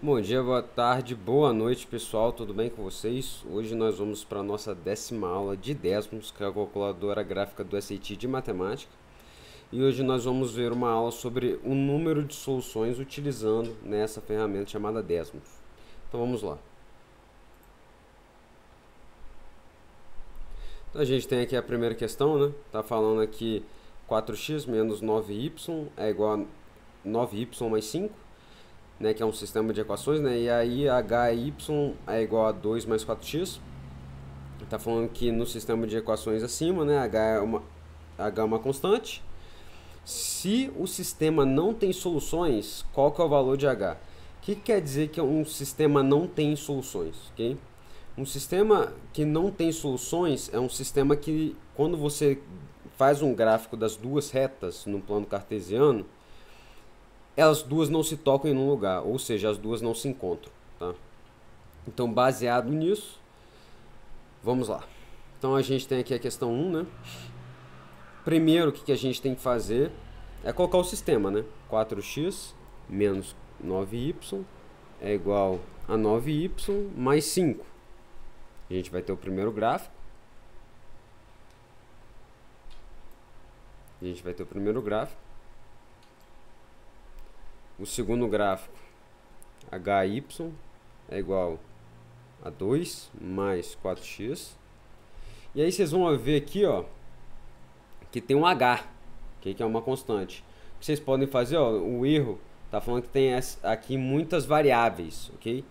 Bom dia, boa tarde, boa noite pessoal, tudo bem com vocês? Hoje nós vamos para a nossa 10ª aula de décimos, que é a calculadora gráfica do SAT de matemática. E hoje nós vamos ver uma aula sobre o número de soluções utilizando nessa ferramenta chamada décimos. Então vamos lá. Então, a gente tem aqui a primeira questão, né? Tá falando aqui 4x menos 9y é igual a 9y mais 5. Né, que é um sistema de equações, né, e aí hy é igual a 2 mais 4x. Está falando que no sistema de equações acima, né, h é uma constante. Se o sistema não tem soluções, qual que é o valor de h? O que quer dizer que um sistema não tem soluções? Okay? Um sistema que não tem soluções é um sistema que, quando você faz um gráfico das duas retas no plano cartesiano, elas duas não se tocam em um lugar, ou seja, as duas não se encontram, tá? Então, baseado nisso, vamos lá. Então, a gente tem aqui a questão 1, né? Primeiro, o que a gente tem que fazer é colocar o sistema, né? 4x menos 9y é igual a 9y mais 5. A gente vai ter o primeiro gráfico. O segundo gráfico, hy é igual a 2 mais 4x. E aí vocês vão ver aqui, ó, que tem um h, que é uma constante. O que vocês podem fazer, ó, o erro tá falando que tem aqui muitas variáveis, ok?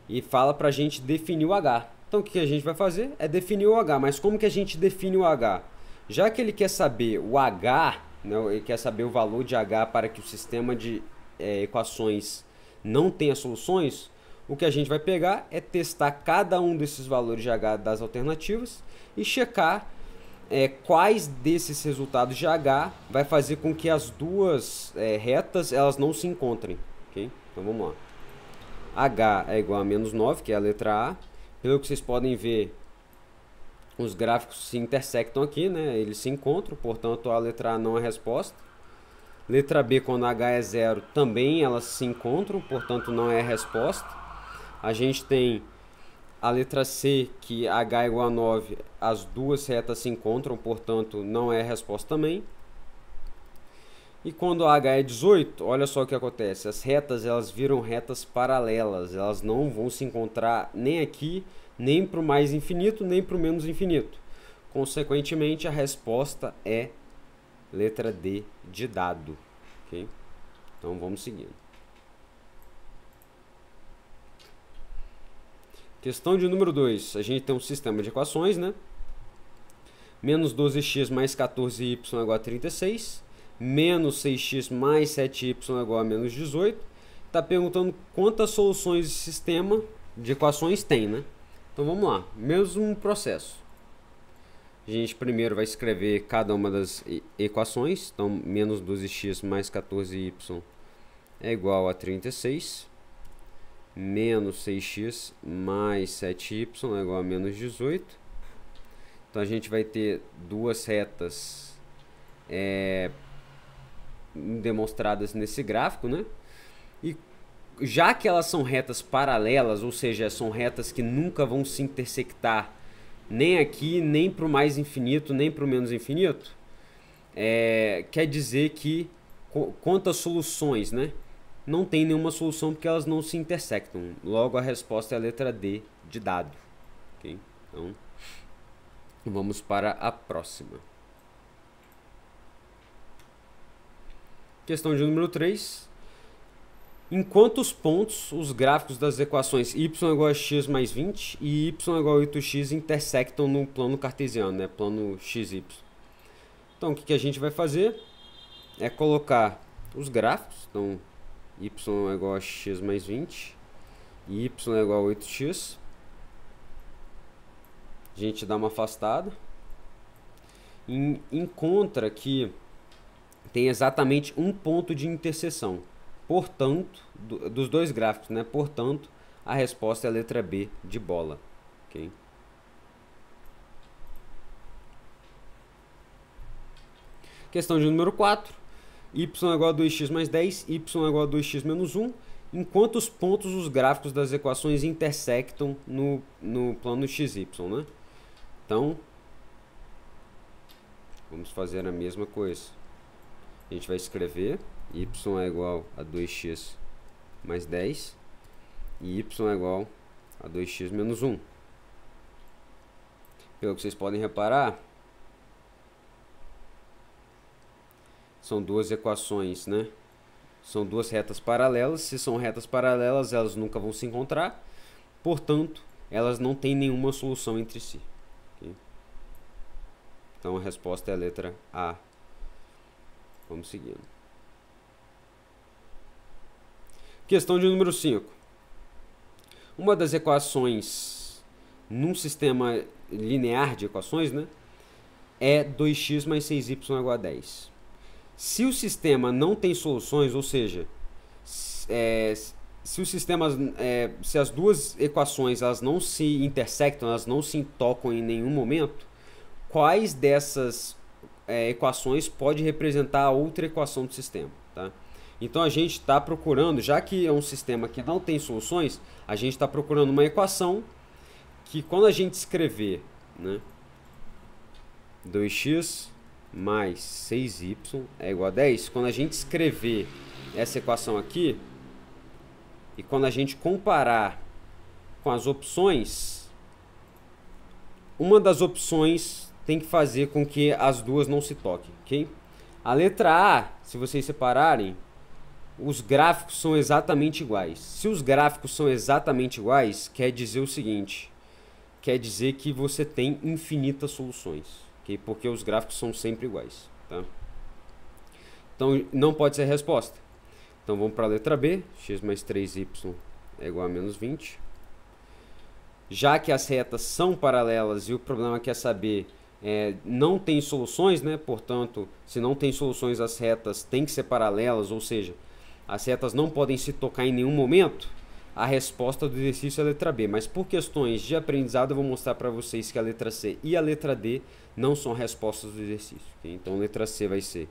E fala pra gente definir o h. Então o que a gente vai fazer é definir o h. Mas como que a gente define o h? Já que ele quer saber o h, né, ele quer saber o valor de h para que o sistema de equações não tenha soluções, o que a gente vai pegar é testar cada um desses valores de h das alternativas e checar quais desses resultados de h vai fazer com que as duas retas elas não se encontrem. Okay? Então vamos lá. H é igual a menos 9, que é a letra A. Pelo que vocês podem ver, os gráficos se intersectam aqui, né? Eles se encontram, portanto a letra A não é a resposta. Letra B, quando h é 0, também elas se encontram, portanto não é a resposta. A gente tem a letra C, que h é igual a 9, as duas retas se encontram, portanto não é a resposta também. E quando h é 18, olha só o que acontece. As retas elas viram retas paralelas, elas não vão se encontrar nem aqui, nem para o mais infinito, nem para o menos infinito. Consequentemente, a resposta é letra D de dado. Okay? Então vamos seguindo. Questão de número 2. A gente tem um sistema de equações, né? Menos 12x mais 14y é igual a 36. Menos 6x mais 7y é igual a menos 18. Está perguntando quantas soluções de sistema de equações tem, né? Então vamos lá. Mesmo processo. A gente primeiro vai escrever cada uma das equações. Então, menos 12x mais 14y é igual a 36. Menos 6x mais 7y é igual a menos 18. Então, a gente vai ter duas retas demonstradas nesse gráfico, né? E já que elas são retas paralelas, ou seja, são retas que nunca vão se intersectar nem aqui, nem para o mais infinito, nem para o menos infinito, quer dizer que quantas soluções, né? Não tem nenhuma solução porque elas não se intersectam. Logo, a resposta é a letra D de dado. Okay? Então, vamos para a próxima. Questão de número 3. Em quantos pontos os gráficos das equações y é igual a x mais 20 e y é igual a 8x intersectam no plano cartesiano, né? Plano xy. Então, o que a gente vai fazer é colocar os gráficos. Então, y é igual a x mais 20 e y é igual a 8x. A gente dá uma afastada. E encontra que tem exatamente um ponto de interseção. Portanto, dos dois gráficos, né? Portanto, a resposta é a letra B de bola. Okay? Questão de número 4. Y é igual a 2x mais 10, y é igual a 2x menos 1 em quantos pontos os gráficos das equações intersectam no plano XY, né? Então, vamos fazer a mesma coisa. A gente vai escrever y é igual a 2x mais 10 e y é igual a 2x menos 1. Pelo que vocês podem reparar, são duas equações, né? São duas retas paralelas. Se são retas paralelas, elas nunca vão se encontrar. Portanto, elas não têm nenhuma solução entre si. Okay? Então, a resposta é a letra A. Vamos seguindo. Questão de número 5. Uma das equações num sistema linear de equações, né, é 2x mais 6y igual a 10. Se o sistema não tem soluções, ou seja, se as duas equações elas não se intersectam, elas não se tocam em nenhum momento, quais dessas equações pode representar a outra equação do sistema, tá? Então a gente está procurando, já que é um sistema que não tem soluções, a gente está procurando uma equação que quando a gente escrever, né, 2x mais 6y é igual a 10, quando a gente escrever essa equação aqui e quando a gente comparar com as opções, uma das opções tem que fazer com que as duas não se toquem, ok? A letra A, se vocês separarem, os gráficos são exatamente iguais. Se os gráficos são exatamente iguais, quer dizer o seguinte, quer dizer que você tem infinitas soluções, okay? Porque os gráficos são sempre iguais, tá? Então não pode ser a resposta. Então vamos para a letra B, x mais 3y é igual a menos 20. Já que as retas são paralelas e o problema quer saber não tem soluções, né? Portanto, se não tem soluções, as retas têm que ser paralelas, ou seja, as retas não podem se tocar em nenhum momento. A resposta do exercício é a letra B, mas por questões de aprendizado eu vou mostrar para vocês que a letra C e a letra D não são respostas do exercício. Okay? Então, a letra C vai ser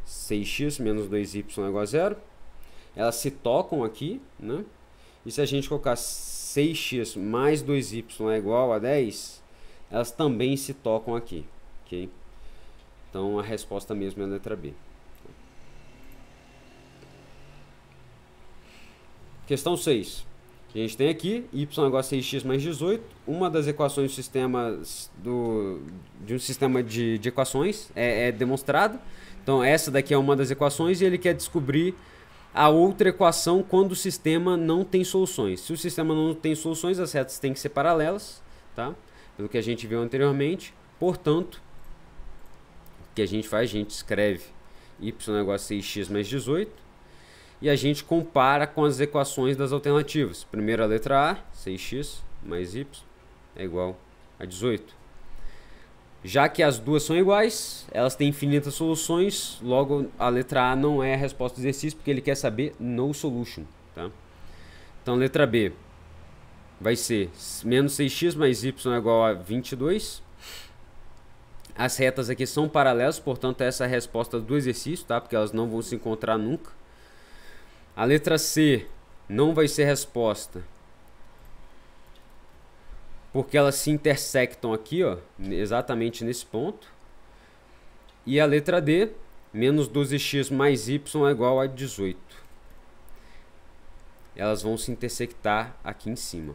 6x menos 2y é igual a 0. Elas se tocam aqui, né? E se a gente colocar 6x mais 2y é igual a 10, elas também se tocam aqui. Okay? Então, a resposta mesmo é a letra B. Questão 6. A gente tem aqui y igual a 6x mais 18. Uma das equações do sistema de um sistema de equações é demonstrada. Então, essa daqui é uma das equações e ele quer descobrir a outra equação quando o sistema não tem soluções. Se o sistema não tem soluções, as retas têm que ser paralelas, tá? Pelo que a gente viu anteriormente. Portanto, o que a gente faz? A gente escreve y igual a 6x mais 18. E a gente compara com as equações das alternativas. Primeiro a letra A, 6x mais y é igual a 18. Já que as duas são iguais, elas têm infinitas soluções, logo a letra A não é a resposta do exercício, porque ele quer saber no solution. Tá? Então, letra B vai ser menos 6x mais y é igual a 22. As retas aqui são paralelas, portanto, essa é a resposta do exercício, tá? Porque elas não vão se encontrar nunca. A letra C não vai ser resposta, porque elas se intersectam aqui, ó, exatamente nesse ponto. E a letra D, menos 12x mais y é igual a 18. Elas vão se intersectar aqui em cima.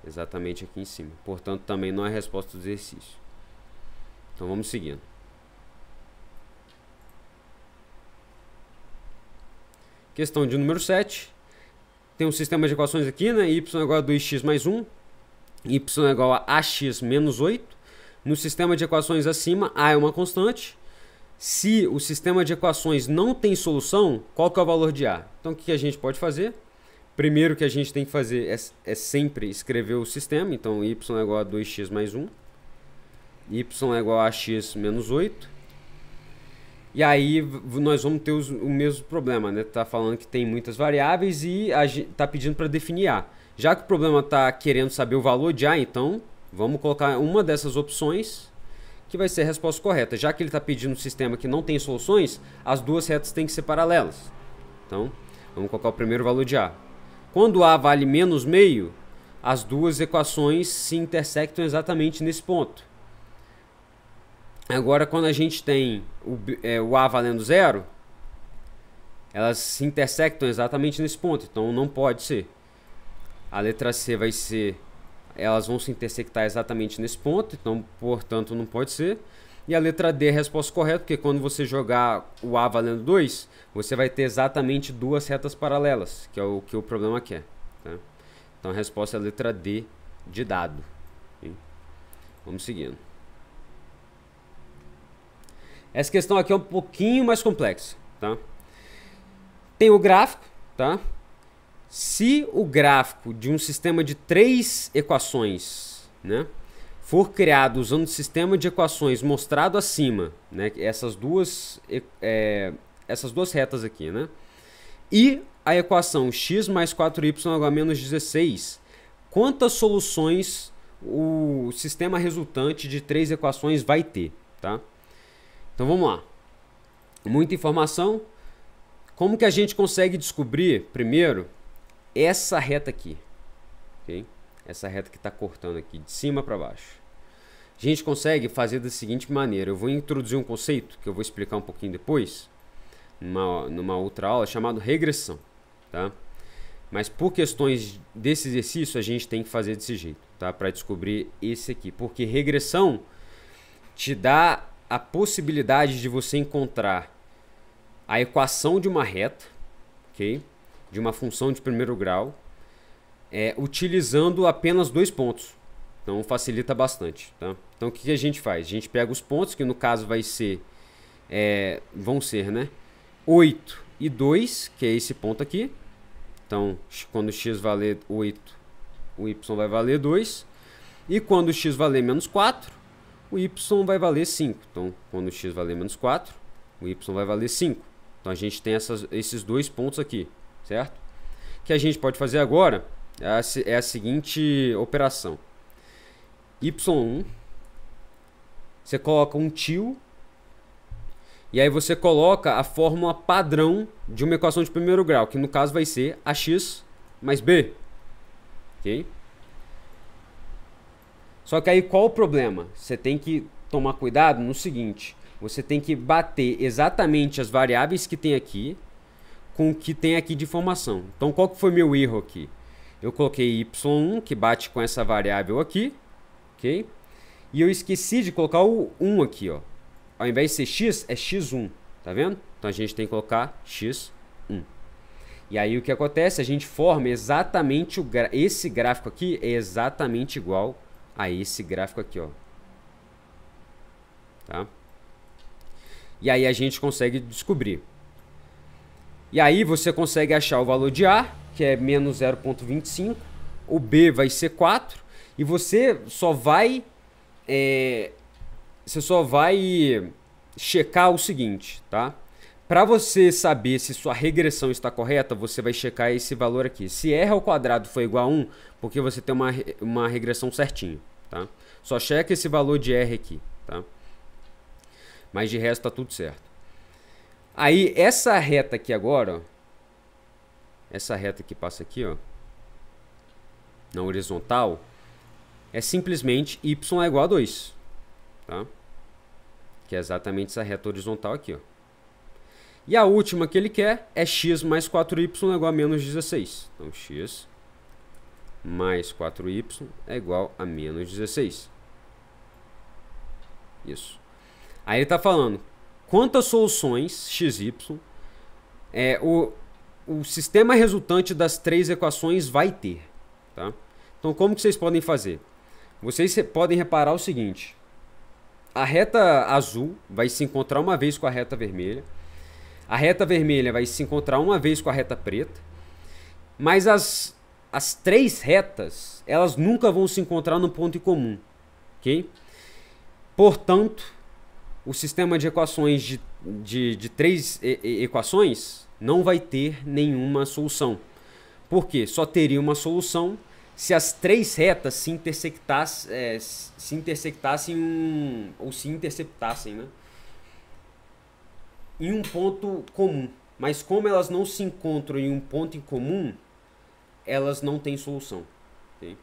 Exatamente aqui em cima. Portanto, também não é a resposta do exercício. Então, vamos seguindo. Questão de número 7. Tem um sistema de equações aqui, né? Y é igual a 2x mais 1. Y é igual a ax menos 8. No sistema de equações acima, A é uma constante. Se o sistema de equações não tem solução, qual que é o valor de A? Então, o que a gente pode fazer? Primeiro que a gente tem que fazer é sempre escrever o sistema. Então, y é igual a 2x mais 1. Y é igual a ax menos 8. E aí nós vamos ter o mesmo problema, né? Tá falando que tem muitas variáveis e tá pedindo para definir A. Já que o problema tá querendo saber o valor de A, então vamos colocar uma dessas opções que vai ser a resposta correta. Já que ele está pedindo um sistema que não tem soluções, as duas retas têm que ser paralelas. Então, vamos colocar o primeiro valor de A. Quando A vale menos meio, as duas equações se intersectam exatamente nesse ponto. Agora, quando a gente tem o A valendo zero, elas se intersectam exatamente nesse ponto. Então, não pode ser. A letra C vai ser... Elas vão se intersectar exatamente nesse ponto. Então, portanto, não pode ser. E a letra D é a resposta correta, porque quando você jogar o A valendo 2, você vai ter exatamente duas retas paralelas, que é o que o problema quer. Tá? Então, a resposta é a letra D de dado. Hein? Vamos seguindo. Essa questão aqui é um pouquinho mais complexa, tá? Tem o gráfico, tá? Se o gráfico de um sistema de 3 equações, né, for criado usando o sistema de equações mostrado acima, né, essas duas retas aqui, né, e a equação x mais 4y igual a menos 16, quantas soluções o sistema resultante de 3 equações vai ter, tá? Então vamos lá. Muita informação. Como que a gente consegue descobrir, primeiro, essa reta aqui? Okay? Essa reta que está cortando aqui, de cima para baixo. A gente consegue fazer da seguinte maneira. Eu vou introduzir um conceito, que eu vou explicar um pouquinho depois, numa outra aula, chamado regressão. Tá? Mas por questões desse exercício, a gente tem que fazer desse jeito, tá? Para descobrir esse aqui. Porque regressão te dá a possibilidade de você encontrar a equação de uma reta, ok? De uma função de primeiro grau, utilizando apenas 2 pontos. Então facilita bastante. Tá? Então o que a gente faz? A gente pega os pontos, que no caso vão ser, né, 8 e 2, que é esse ponto aqui. Então quando x valer 8, o y vai valer 2. E quando x valer menos 4, o y vai valer 5. Então, quando x valer menos 4, o y vai valer 5. Então, a gente tem esses 2 pontos aqui, certo? O que a gente pode fazer agora é a seguinte operação. y1, você coloca um tio, e aí você coloca a fórmula padrão de uma equação de primeiro grau, que no caso vai ser ax mais b. Ok? Só que aí qual o problema? Você tem que tomar cuidado no seguinte. Você tem que bater exatamente as variáveis que tem aqui com o que tem aqui de informação. Então qual que foi meu erro aqui? Eu coloquei y1 que bate com essa variável aqui. Ok? E eu esqueci de colocar o 1 aqui. Ó. Ao invés de ser x, é x1. Tá vendo? Então a gente tem que colocar x1. E aí o que acontece? A gente forma exatamente esse gráfico aqui é exatamente igual a esse gráfico aqui, ó. Tá? E aí a gente consegue descobrir. E aí você consegue achar o valor de A, que é menos 0,25. O B vai ser 4. E você só vai checar o seguinte, tá? Para você saber se sua regressão está correta, você vai checar esse valor aqui. Se r ao quadrado for igual a 1, porque você tem uma regressão certinha, tá? Só checa esse valor de r aqui, tá? Mas de resto tá tudo certo. Aí essa reta aqui agora, ó, essa reta que passa aqui, ó, na horizontal, é simplesmente y é igual a 2, tá? Que é exatamente essa reta horizontal aqui, ó. E a última que ele quer é x mais 4y é igual a menos 16. Então, x mais 4y é igual a menos 16. Isso. Aí ele está falando quantas soluções xy o sistema resultante das 3 equações vai ter. Tá? Então, como que vocês podem fazer? Vocês podem reparar o seguinte. A reta azul vai se encontrar uma vez com a reta vermelha. A reta vermelha vai se encontrar uma vez com a reta preta. Mas as 3 retas, elas nunca vão se encontrar no ponto em comum. Ok? Portanto, o sistema de equações de 3 equações não vai ter nenhuma solução. Por quê? Só teria uma solução se as 3 retas se interceptassem, né, em um ponto comum. mas como elas não se encontram em um ponto em comum, elas não têm solução. Okay?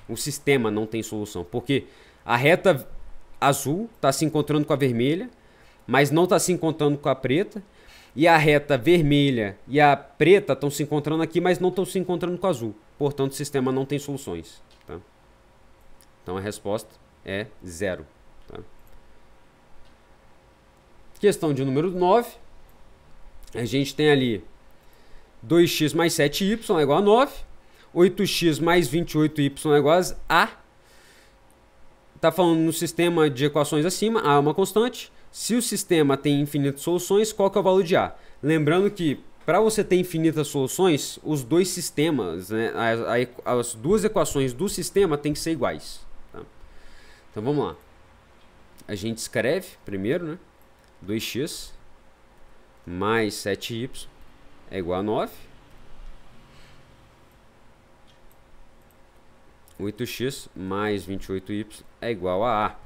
O sistema não tem solução, porque a reta azul está se encontrando com a vermelha, mas não está se encontrando com a preta, e a reta vermelha e a preta estão se encontrando aqui, mas não estão se encontrando com a azul. Portanto, o sistema não tem soluções. Tá? Então a resposta é 0. Tá? Questão de número 9. A gente tem ali 2x mais 7y é igual a 9. 8x mais 28y é igual a está falando no sistema de equações acima, A é uma constante. Se o sistema tem infinitas soluções, qual que é o valor de A? Lembrando que para você ter infinitas soluções, os dois sistemas, né, as duas equações do sistema têm que ser iguais. Tá? Então vamos lá. A gente escreve primeiro, né? 2x mais 7y é igual a 9. 8x mais 28y é igual a A.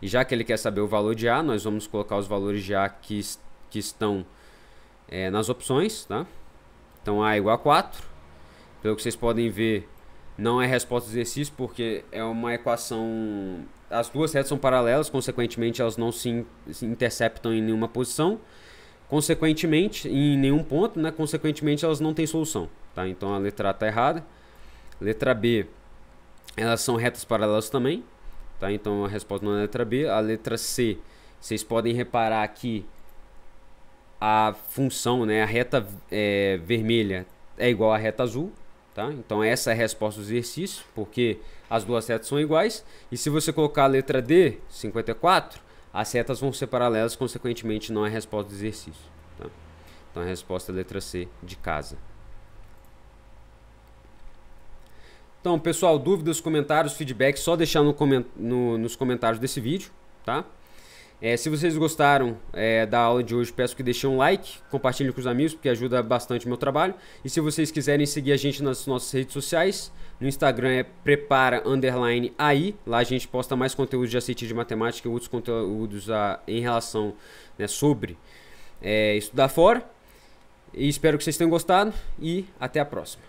E já que ele quer saber o valor de A, nós vamos colocar os valores de A que estão nas opções. Tá? Então A é igual a 4. Pelo que vocês podem ver, não é resposta do exercício, porque é uma equação... As duas retas são paralelas, consequentemente elas não se interceptam em nenhuma posição. Consequentemente, em nenhum ponto, né? Consequentemente elas não têm solução. Tá? Então a letra A está errada. Letra B, elas são retas paralelas também. Tá? Então a resposta não é a letra B. A letra C, vocês podem reparar que a função, né, a reta vermelha é igual à reta azul. Tá? Então essa é a resposta do exercício, porque as duas retas são iguais. E se você colocar a letra D, 54, as retas vão ser paralelas, consequentemente não é a resposta do exercício. Tá? Então a resposta é a letra C, de casa. Então, pessoal, dúvidas, comentários, feedback, só deixar nos comentários desse vídeo, tá? Se vocês gostaram da aula de hoje, peço que deixem um like, compartilhem com os amigos, porque ajuda bastante o meu trabalho. E se vocês quiserem seguir a gente nas nossas redes sociais, no Instagram é prepara_AI, lá a gente posta mais conteúdo de ACT de matemática e outros conteúdos em relação, né, sobre estudar fora. E espero que vocês tenham gostado e até a próxima.